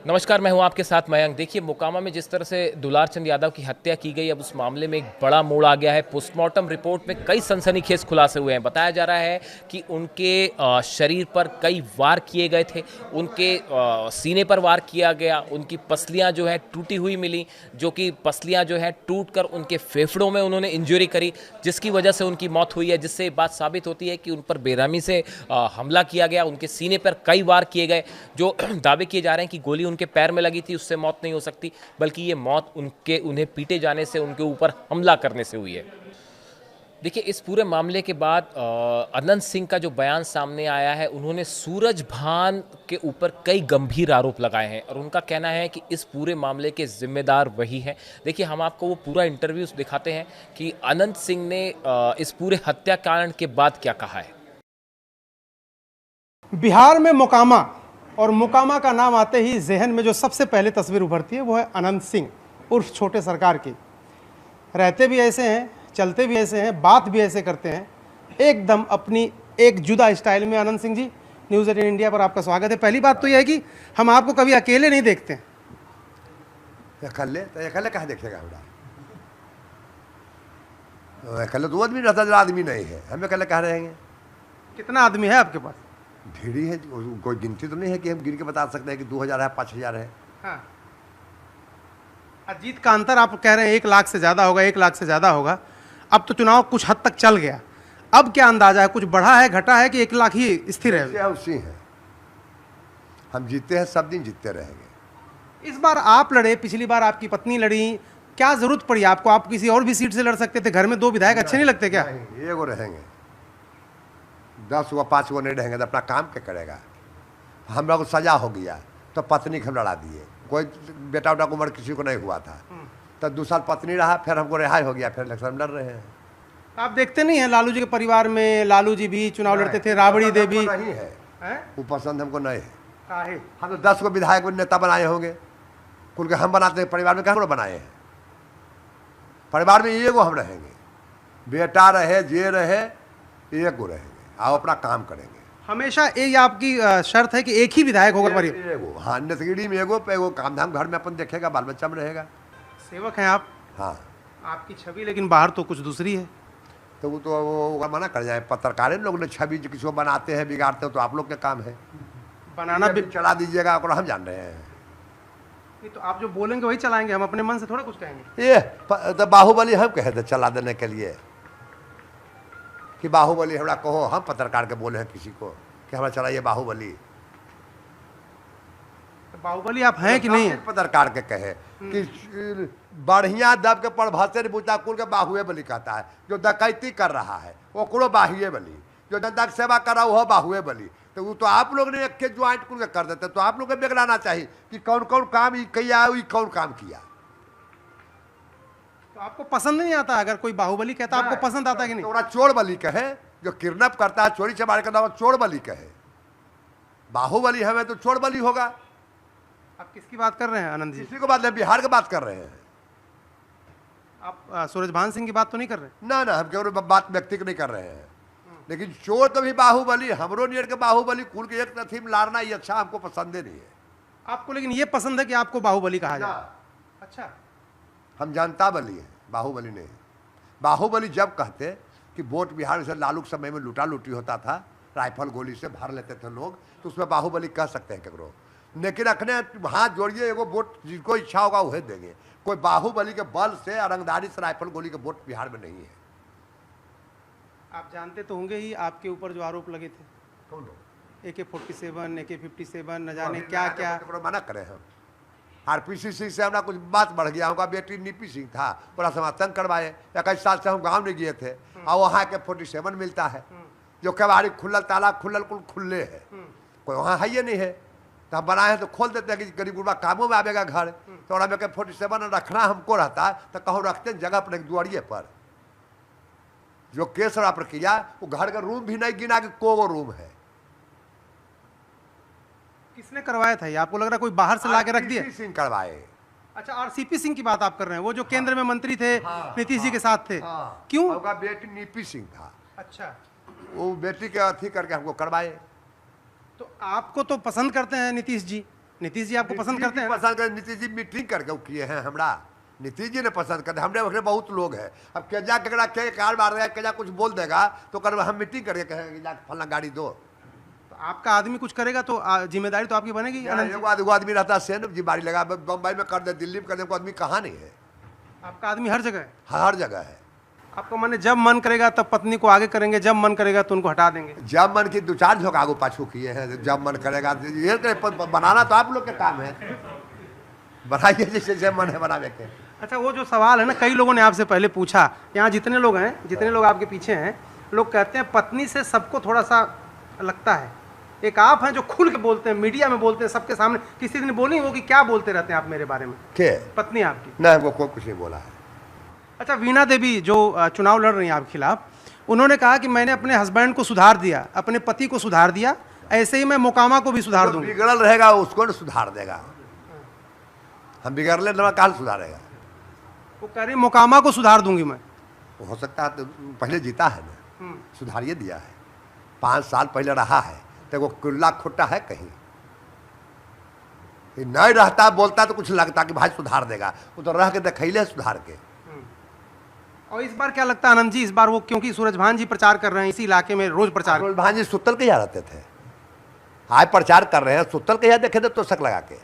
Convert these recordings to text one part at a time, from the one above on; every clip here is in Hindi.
नमस्कार, मैं हूं आपके साथ मयंक। देखिए, मोकामा में जिस तरह से दुलार चंद यादव की हत्या की गई, अब उस मामले में एक बड़ा मोड़ आ गया है। पोस्टमार्टम रिपोर्ट में कई सनसनीखेज खुलासे हुए हैं। बताया जा रहा है कि उनके शरीर पर कई वार किए गए थे, उनके सीने पर वार किया गया, उनकी पसलियां जो है टूटी हुई मिली, जो कि पसलियां जो है टूट कर उनके फेफड़ों में उन्होंने इंजरी करी, जिसकी वजह से उनकी मौत हुई है। जिससे बात साबित होती है कि उन पर बेरहमी से हमला किया गया। उनके सीने पर कई वार किए गए। जो दावे किए जा रहे हैं कि गोली उनके पैर में लगी थी, उससे मौत नहीं हो सकती, बल्कि ये मौत उन्हें पीटे जाने से, उनके ऊपर हमला करने से हुई है। देखिए, इस पूरे मामले के बाद अनंत सिंह का जो बयान सामने आया है, उन्होंने सूरज भान के ऊपर कई गंभीर आरोप लगाए हैं और उनका कहना है कि इस पूरे मामले के जिम्मेदार वही हैं। देखिए, हम आपको वो पूरा इंटरव्यू दिखाते हैं कि अनंत सिंह ने इस पूरे हत्याकांड के बाद क्या कहा है। बिहार में मोकामा, और मोकामा का नाम आते ही जहन में जो सबसे पहले तस्वीर उभरती है वो है अनंत सिंह उर्फ छोटे सरकार की। रहते भी ऐसे हैं, चलते भी ऐसे हैं, बात भी ऐसे करते हैं, एकदम अपनी एक जुदा स्टाइल में। अनंत सिंह जी, न्यूज़ 18 इंडिया पर आपका स्वागत है। पहली बात तो यह है कि हम आपको कभी अकेले नहीं देखते हैं। अकेले कहाँ देखेगा हमरा? अकेले तो आदमी रहता, आदमी नहीं है, हम अकेले कहाँ रहेंगे? कितना आदमी है आपके पास? भीड़ी है, कोई गिनती तो नहीं है कि हम गिन के बता सकते हैं कि 2000 है, 5000 है। हाँ, अजीत का अंतर आप कह रहे हैं 1 लाख से ज़्यादा होगा, 1 लाख से ज़्यादा होगा। अब तो चुनाव कुछ हद तक चल गया, अब क्या अंदाजा है? कुछ बढ़ा है, घटा है, कि 1 लाख ही स्थिर है? उसी है, हम जीतते हैं, सब दिन जीतते रहेंगे। इस बार आप लड़े, पिछली बार आपकी पत्नी लड़ी, क्या जरूरत पड़ी आपको? आप किसी और भी सीट से लड़ सकते थे। घर में 2 विधायक अच्छे नहीं लगते क्या? नहीं, एगो रहेंगे, 10 व 5 गो नहीं रहेंगे तो अपना काम क्या करेगा? हम लोग को सजा हो गया तो पत्नी को हम लड़ा दिए, कोई बेटा उटा उम्र किसी को नहीं हुआ था, तो 2 साल पत्नी रहा, फिर हमको रिहाई हो गया, फिर इलेक्शन में लड़ रहे हैं। आप देखते नहीं हैं लालू जी के परिवार में लालू जी भी चुनाव लड़ते थे, राबड़ी देवी नहीं है, वो पसंद हमको नहीं है। काहे? हम तो 10 को विधायक नेता बनाए होंगे, कुल के हम बनाते हैं, परिवार में क्या हम बनाए हैं? परिवार में एगो हम रहेंगे, बेटा रहे जे रहे, एगो रहेंगे, आप अपना काम करेंगे हमेशा। ये आपकी शर्त है कि एक ही विधायक होगा परिवार? एगो, हाँ, नतगिरी में एगो पे एगो, काम धाम घर में अपन देखेगा, बाल बच्चा में रहेगा। सेवक हैं आप? हाँ, आपकी छवि लेकिन बाहर तो कुछ दूसरी है। तो वो तो वो मना कर जाए, पत्रकार लोग ने छवि किसी को बनाते हैं, बिगाड़ते हो, तो आप लोग का काम है बनाना भी। चला दीजिएगा, और हम जान रहे हैं। नहीं तो आप जो बोलेंगे वही चलाएंगे, हम अपने मन से थोड़ा कुछ कहेंगे। ये तो बाहुबली हम कहे थे चला देने के लिए, कि बाहुबली हमरा कहो, हम पत्रकार के बोले हैं किसी को कि हमारा चलाइए बाहुबली। तो बाहुबली आप हैं कि नहीं है? पत्रकार के कहे कि बढ़िया दब के प्रभाषे बुता कुल के बाहुबली कहता है, जो डकैती कर रहा है वो बाहुबली, जो जनता की सेवा कर रहा है वो बाहुबली। तो वो तो आप लोग ने एक के ज्वाइंट कुल के कर देते, तो आप लोग को बिगड़ाना चाहिए कि कौन कौन काम किया, कौन काम किया। तो आपको पसंद नहीं आता? अगर कोई बाहुबली कहता आपको पसंद आता कि नहीं? तो चोर बली कहे, जो किडनैप करता है, चोरी चमारी करता है, चोर बली कहे। बाहुबली हमें तो चोर बली होगा। आप किसकी बात कर रहे हैं आनंद जी? इसी को बात नहीं, बिहार की बात कर रहे हैं। आप सूरजभान सिंह की बात तो नहीं कर रहे? ना ना, हम केवल बात व्यक्ति की नहीं कर रहे हैं, लेकिन चोर तो भी बाहुबली, हमरो नियर के बाहुबली कुल के एक थीम लारना ये अच्छा हमको पसंद नहीं है। आपको लेकिन ये पसंद है कि आपको बाहुबली कहा जाए? अच्छा, हम जनता बली है, बाहुबली नहीं। बाहुबली जब कहते कि वोट बिहार से लालू के समय में लूटा लूटी होता था, राइफल गोली से भर लेते थे लोग, तो उसमें बाहुबली कह सकते हैं केकरो, लेकिन अखने हाथ जोड़िए, एगो वोट जिसको इच्छा होगा वही देंगे। कोई बाहुबली के बल से, अरंगदारी से राइफल गोली के वोट बिहार में नहीं है। आप जानते तो होंगे ही आपके ऊपर जो आरोप लगे थे, कौन लोग? AK-47, AK-57, न जाने क्या क्या। मना करें हम। RPC सिंह से हमारा कुछ बात बढ़ गया, उनका बेटी नीपी सिंह था, पूरा समर्थन करवाए। 21 साल से हम गांव नहीं गए थे, और वहाँ AK-47 मिलता है, जो कबाड़ी खुलल, ताला खुलल, कुल खुले है, कोई वहाँ है ये नहीं है, तो हम बनाए हैं तो खोल देते हैं कि गरीब गुरबा कामों में आवेगा घर। तो और AK-47 रखना हमको रहता है, तो कहूँ रखते हैं जगह अपने दुआरिये पर। जो केस और प्रक्रिया, वो घर का रूम भी नहीं गिना कि को रूम है। किसने करवाया था ये? आपको लग रहा है कोई बाहर से ला के रख दिया? RCP सिंह करवाए। अच्छा, RCP सिंह की बात आप कर रहे हैं, वो जो केंद्र में मंत्री थे, हाँ, नीतीश जी के साथ थे। क्यों? उनका बेटी नीपी सिंह था। अच्छा, वो बेटी के अथी करके हमको करवाए। तो आपको तो पसंद करते हैं नीतीश जी, नीतीश जी आपको पसंद करते हैं? पसंद कर, नीतीश जी मीटिंग करके वो किए हैं हमरा, नीतीश जी ने पसंद करते, हमने वगैरह बहुत लोग हैं। अब केजा केकड़ा के कार मार रहा है, केजा कुछ बोल देगा तो कर हम मीटिंग करके कहेंगे जा फलना गाड़ी दो। तो आपका आदमी कुछ करेगा तो जिम्मेदारी तो आपकी बनेगी। एगो आदमी रहता है सेन जिम्मेदारी लगा, बम्बई में कर दे, दिल्ली में कर दे, कोई आदमी कहाँ नहीं है। आपका आदमी हर जगह है? हर जगह है। आपको माने जब मन करेगा तब पत्नी को आगे करेंगे, जब मन करेगा तो उनको हटा देंगे? जब मन की 2-4 झोंक आगू पाछू किए हैं, जब मन करेगा ये बनाना तो आप लोग के काम है, बनाइए जैसे मन है बनाने के। अच्छा, वो जो सवाल है ना, कई लोगों ने आपसे पहले पूछा, यहाँ जितने लोग हैं, जितने लोग आपके पीछे हैं, लोग कहते हैं पत्नी से सबको थोड़ा सा लगता है। एक आप हैं जो खुल के बोलते हैं, मीडिया में बोलते हैं, सबके सामने। किसी दिन बोली वो कि क्या बोलते रहते हैं आप मेरे बारे में? के पत्नी आपकी? नहीं, वो कोई कुछ नहीं बोला है। अच्छा, वीणा देवी जो चुनाव लड़ रही हैं आपके खिलाफ, उन्होंने कहा कि मैंने अपने हस्बैंड को सुधार दिया, अपने पति को सुधार दिया, ऐसे ही मैं मोकामा को भी सुधार दूंगी। बिगड़ल रहेगा उसको न सुधार देगा, हम बिगड़ले ना कहाँ सुधारेगा। वो कह रही मोकामा को सुधार दूंगी मैं। हो सकता है तो पहले जीता है ना, सुधारिए दिया है, 5 साल पहले रहा है, तो वो कुल्ला खुट्टा है कहीं नहीं रहता, बोलता तो कुछ लगता कि भाई सुधार देगा, वो तो रह के दिखैले सुधार के। और इस बार क्या लगता है आनंद जी, इस बार वो, क्योंकि सूरजभान जी प्रचार कर रहे हैं इसी इलाके में, रोज प्रचार। सूरजभान जी सुतल के यहाँ रहते थे, आज प्रचार कर रहे हैं, सुतल के यहाँ देखे थे तो शक लगा के।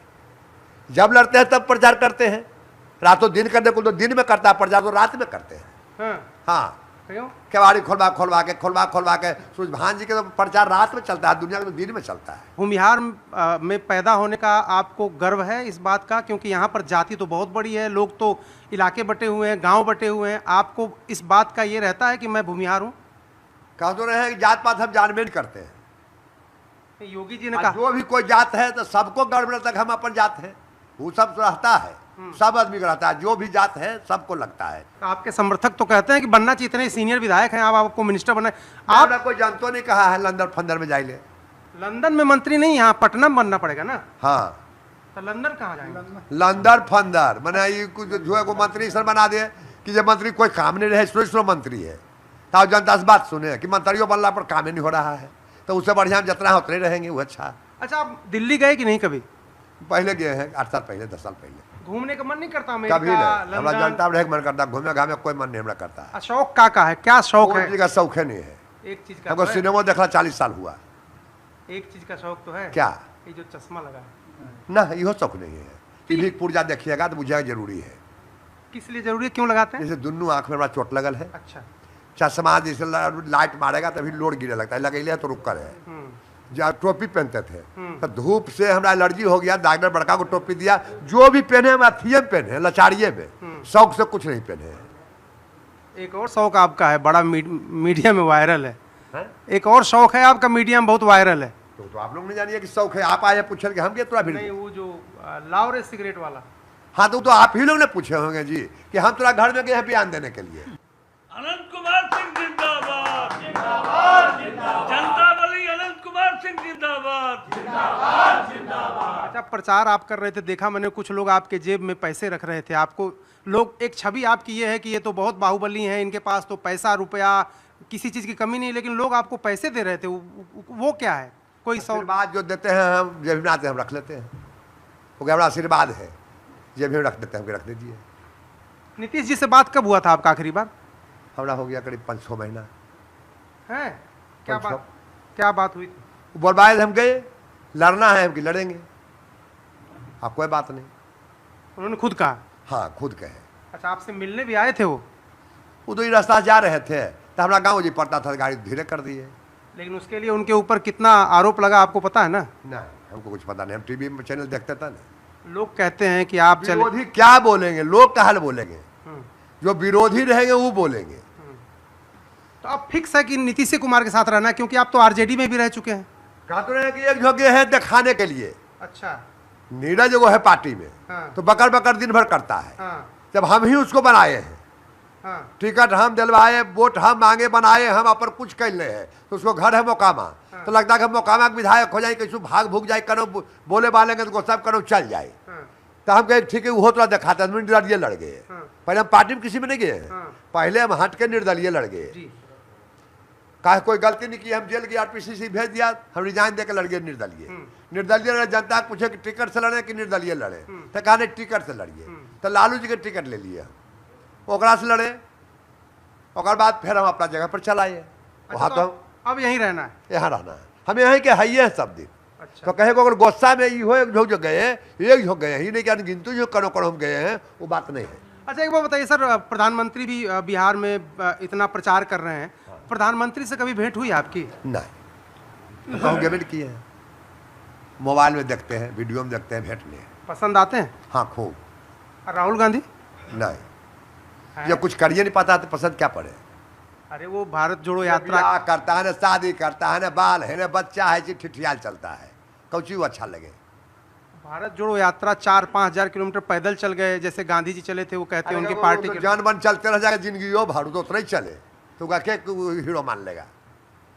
जब लड़ते हैं तब प्रचार करते हैं, रातों दिन करने को तो दिन में करता है प्रचार, तो रात में करते हैं। हाँ, केवाड़ी खोलवा के सूरजभान जी के तो प्रचार रात में चलता है, दुनिया के तो दिन में चलता है। भूमिहार में पैदा होने का आपको गर्व है इस बात का? क्योंकि यहाँ पर जाति तो बहुत बड़ी है, लोग तो इलाके बटे हुए हैं, गांव बटे हुए हैं, आपको इस बात का ये रहता है कि मैं भूमिहार हूँ? कह तो रहे हैं जात पात हम जानबे करते हैं। योगी जी ने कहा जो भी कोई जात है तो सबको गर्व रहता है हम अपन जात है, वो सब रहता है, सब आदमी का रहता है, जो भी जात है सबको लगता है। आपके समर्थक तो कहते हैं कि बनना चाहिए, इतने सीनियर विधायक हैं आप, आपको मिनिस्टर बनना है। आप कोई जानतो नहीं कहा है लंदन फंदर में जाइले, लंदन में मंत्री नहीं, यहाँ पटना में बनना पड़ेगा ना। हाँ, तो लंदन कहाँ जाएंगे? लंदन फंदर मैंने ये कुछ जो है को मंत्री सर बना दे कि जब मंत्री कोई काम नहीं रहे, स्लो मंत्री है, तो जनता से बात सुने कि मंत्रियों बनला पर काम ही नहीं हो रहा है, तो उससे बढ़िया हम जितना उतरे रहेंगे वो अच्छा। अच्छा, आप दिल्ली गए कि नहीं कभी? पहले गए हैं, 8 साल पहले, 10 साल पहले। घूमने का मन नहीं करता? कभी नहीं, हमारा जनता में मन करता, घूमने घामे कोई मन नहीं हमारा करता। शौक का है, क्या शौक है? का शौक है नहीं है, एक चीज का हमको सिनेमा देखला 40 साल हुआ। एक चीज का शौक तो है। क्या? ये जो चश्मा लगा है ना, यहो शौक नहीं है, टीवी पुर्जा देखिएगा तो मुझे जरूरी है। किस लिए जरूरी है, क्यों लगाते हैं? जैसे दोनों आंख में बड़ा चोट लगल है। अच्छा, चश्मा जैसे लाइट मारेगा तभी लोड गिरे लगता है, लगेले तो रुक कर है। जब टोपी पहनते थे तो धूप से हमारा एलर्जी हो गया, डॉक्टर बड़का को टोपी दिया, जो भी पहने हम अथिये में पहने, लचारिये में, शौक से कुछ नहीं पहने। एक और शौक आपका है, बड़ा मीडिया में वायरल है। एक और शौक है आपका, मीडिया में बहुत वायरल है। तो आप लोग नहीं जानिए कि शौक है, आप आए पूछे कि हम क्या थोड़ा नहीं, वो जो लाओ रे सिगरेट वाला। हाँ, तो आप ही लोग ने पूछे होंगे जी कि हम थोड़ा घर में गए हैं बयान देने के लिए। अनंत कुमार सिंह जिंदाबाद, जिंदाबाद, जिंदाबाद, जनता बली अनंत कुमार सिंह जिंदाबाद, जिंदाबाद, जिंदाबाद। अच्छा, प्रचार आप कर रहे थे, देखा मैंने कुछ लोग आपके जेब में पैसे रख रहे थे, आपको लोग, एक छवि आपकी ये है कि ये तो बहुत बाहुबली हैं, इनके पास तो पैसा रुपया किसी चीज़ की कमी नहीं, लेकिन लोग आपको पैसे दे रहे थे, वो क्या है? कोई आशीर्वाद जो देते हैं हम जेब में आते हैं हम रख लेते हैं, वो क्या बड़ा आशीर्वाद है, जेब में रख देते हैं, हमको रख दीजिए। नीतीश जी से बात कब हुआ था आपका आखिरी बार? हमारा हो गया करीब 5-6 महीना है। क्या बात हुई? बोलबाए हम गए, लड़ना है कि लड़ेंगे, आप कोई बात नहीं। उन्होंने खुद कहा? हाँ, खुद कहे। अच्छा, आपसे मिलने भी आए थे वो तो ही रास्ता जा रहे थे तो हमारा गाँव जी पड़ता था, गाड़ी धीरे कर दिए। लेकिन उसके लिए उनके ऊपर कितना आरोप लगा आपको पता है ना? नहीं, हमको कुछ पता नहीं, हम टीवी में चैनल देखते था ना। लोग कहते हैं कि आप चले, विरोधी क्या बोलेंगे, लोग क्या हाल बोलेंगे, जो विरोधी रहेंगे वो बोलेंगे। तो आप फिक्स है कि नीतीश कुमार के साथ रहना, क्योंकि आप तो आरजेडी में भी रह चुके हैं। कहते रहे कि एक जगह है दिखाने के लिए। अच्छा, नीरज वो है पार्टी में, तो बकर बकर दिन भर करता है। जब हम ही उसको बनाए हैं, टिकट हम दिलवाए, वोट हम मांगे, बनाए, हम अपन कुछ कर ले है, तो उसको घर है मोकामा, तो लगता है कि मोकामा के विधायक हो जाए, कैसे भाग भूग जाए, करो बोले बालेंगे तो सब करो चल जाए। तो हम कहे ठीक है, वो थोड़ा दिखाते हैं, निर्दलीय लड़ गए। पहले हम पार्टी में किसी में नहीं गए हैं, पहले हम हट के निर्दलीय लड़ गए। कहा कोई गलती नहीं की, हम जेल गए, आरपीसीसी भेज दिया, हम रिजाइन देकर लड़ गए निर्दलीय। निर्दलीय लड़े, जनता को पूछे कि टिकट से लड़े कि निर्दलीय लड़े, तो कहा नहीं टिकट से लड़िए। तो लालू जी के टिकट ले लिए, ओकरा से लड़े, और बाद फिर हम अपना जगह पर चलाए। वहाँ तो अब यहीं रहना है, यहाँ रहना है, हम यहाँ के है हैं सब दिन। अच्छा। तो कहे को अगर गुस्सा में हो जो गए एक हो गए ही नहीं, क्या गिनती जो करो हम गए हैं, वो बात नहीं है। अच्छा एक बात बताइए सर, प्रधानमंत्री भी बिहार में इतना प्रचार कर रहे हैं, प्रधानमंत्री से कभी भेंट हुई आपकी? नहीं, तो हम गेमेंट किए हैं, मोबाइल में देखते हैं, वीडियो में देखते हैं, भेंट नहीं। पसंद आते हैं? हाँ खूब। और राहुल गांधी? नहीं, जब कुछ करिए नहीं पाता तो पसंद क्या पड़े। अरे वो भारत जोड़ो यात्रा ब्याह करता है ना, शादी करता है ना, बाल है ना, बच्चा है, ठिठियाल चलता है, कौची अच्छा लगे। भारत जोड़ो यात्रा 4-5 हजार किलोमीटर पैदल चल गए, जैसे गांधी जी चले थे, वो कहते हैं उनकी पार्टी के जान बन चलते रह जाएगा जिंदगी, हो भाड़ू तो उतना ही चले, तो क्या हीरो मान लेगा।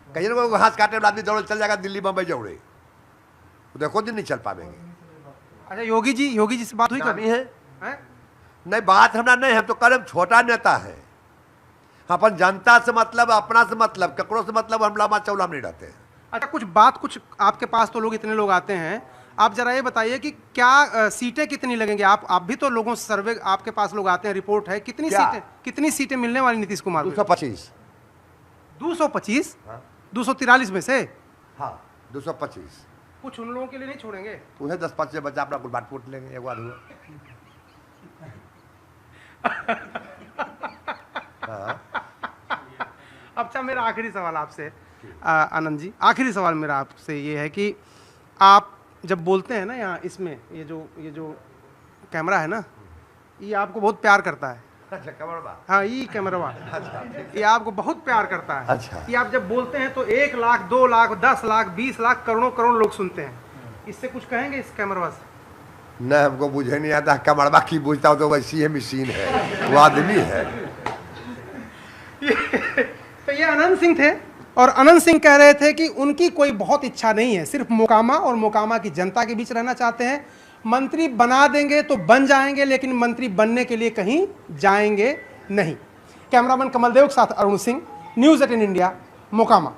कहीं ना घास काटे वाला आदमी दौड़ चल जाएगा दिल्ली बम्बई जौड़े, देखो दिन नहीं चल पाएंगे। अच्छा योगी जी से बात हुई कभी है? हैं? नहीं बात हमारा नहीं, हम तो कदम छोटा नेता है, अपन जनता से मतलब, अपना से मतलब, ककड़ों से मतलब, हम लामा चौला नहीं रहते हैं। अच्छा कुछ आपके पास तो लोग इतने लोग आते हैं, आप जरा ये बताइए कि क्या सीटें कितनी लगेंगी? आप भी तो लोगों से सर्वे, आपके पास लोग आते हैं, रिपोर्ट है, कितनी सीटें मिलने वाली नीतीश कुमार को? 225। 225? 243 में से? हाँ 225। कुछ उन लोगों के लिए नहीं छोड़ेंगे? उन्हें 10-5 से बच्चा अपना कुछ बांट फूट लेंगे एक बार हुआ। अच्छा मेरा आखिरी सवाल आपसे आनंद जी, आखिरी सवाल मेरा आपसे ये है कि आप जब बोलते हैं ना यहाँ इसमें, ये जो कैमरा है ना, ये आपको बहुत प्यार करता है। अच्छा कैमरा? हाँ ये कैमरा ये आपको बहुत प्यार करता है। अच्छा। ये आप जब बोलते हैं तो 1 लाख 2 लाख 10 लाख 20 लाख करोड़ों लोग सुनते हैं, इससे कुछ कहेंगे इस कैमरा से? नहीं हमको बुझे नहीं आता, कैमरा की बुझता हो तो वैसी है, मशीन है, वो आदमी है। तो ये अनंत सिंह थे, और अनंत सिंह कह रहे थे कि उनकी कोई बहुत इच्छा नहीं है, सिर्फ मोकामा और मोकामा की जनता के बीच रहना चाहते हैं। मंत्री बना देंगे तो बन जाएंगे, लेकिन मंत्री बनने के लिए कहीं जाएंगे नहीं। कैमरामैन कमल देव के साथ अरुण सिंह, न्यूज़ 18 इंडिया, मोकामा।